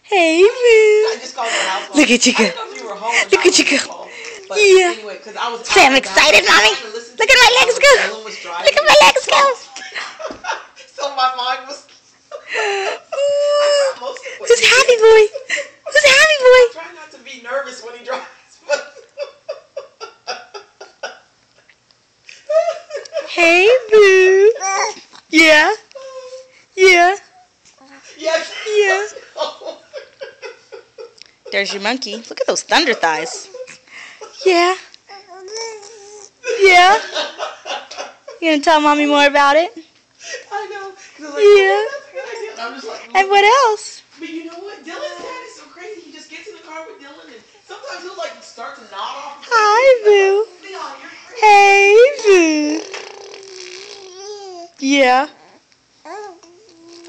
Hey, boo. I just called your house. Look at you go. I didn't know if you were home or Look not at you when go. called, but Yeah. anyway, because I was Say I'm excited, mommy. Look at my legs go. Look at my legs go. So my mind was. Who's happy boy? Who's happy boy? I try not to be nervous when he drives, but. Hey, boo. Yeah. Yeah. Yes. Yeah. There's your monkey. Look at those thunder thighs. Yeah. Yeah. You gonna tell mommy more about it? I know. Like, Yeah. That's a good idea. And I'm just like, And what else? But you know what? Dylan's dad is so crazy. He just gets in the car with Dylan, and sometimes he'll like start to nod off. Hi, boo. Leon, you're crazy. Hey, boo. Yeah.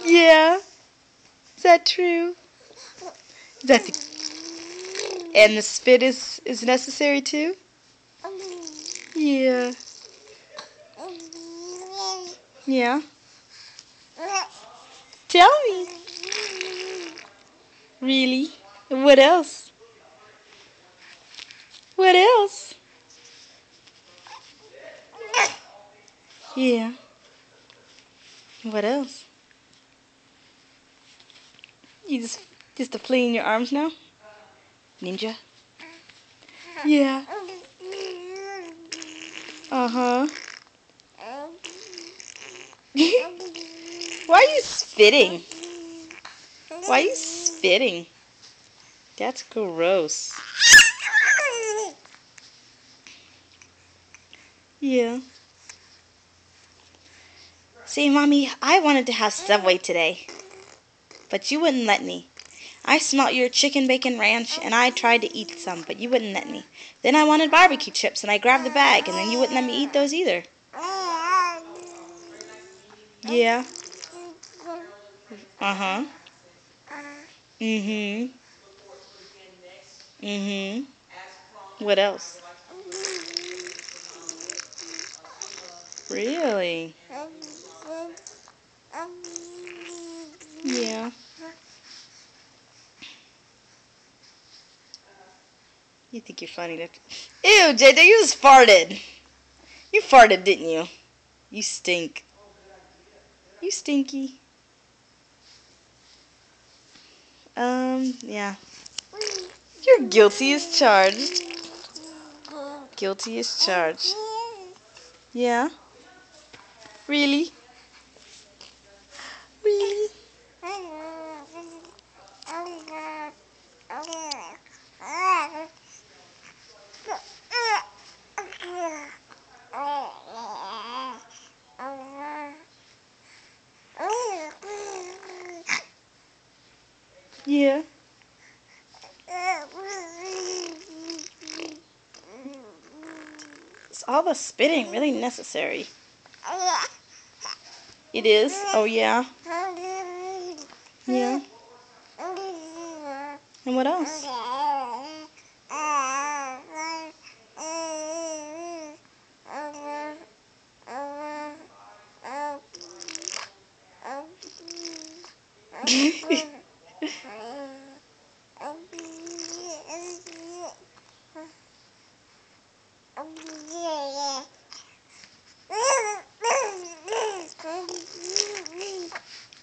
Yeah. Is that true? Is that the... And the spit is necessary too? Yeah. Yeah. Tell me. Really? What else? What else? Yeah. What else? You just to play in your arms now? Ninja? Yeah. Uh-huh. Why are you spitting? Why are you spitting? That's gross. Yeah. See, Mommy, I wanted to have Subway today, but you wouldn't let me. I smelt your chicken bacon ranch, and I tried to eat some, but you wouldn't let me. Then I wanted barbecue chips, and I grabbed the bag, and then you wouldn't let me eat those either. Yeah. Uh-huh. Mm-hmm. Mm-hmm. What else? Really? Yeah. You think you're funny, don't you? Ew, JJ, you just farted. You farted, didn't you? You stink. You stinky. Yeah. You're guilty as charged. Guilty as charged. Yeah? Really? Really? Yeah. Is all the spitting really necessary? It is? Oh, yeah? Yeah. And what else?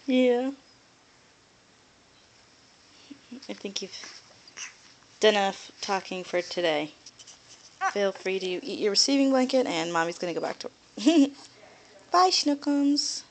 Yeah. I think you've done enough talking for today. Feel free to eat your receiving blanket, and Mommy's going to go back to work. Bye, Schnookums.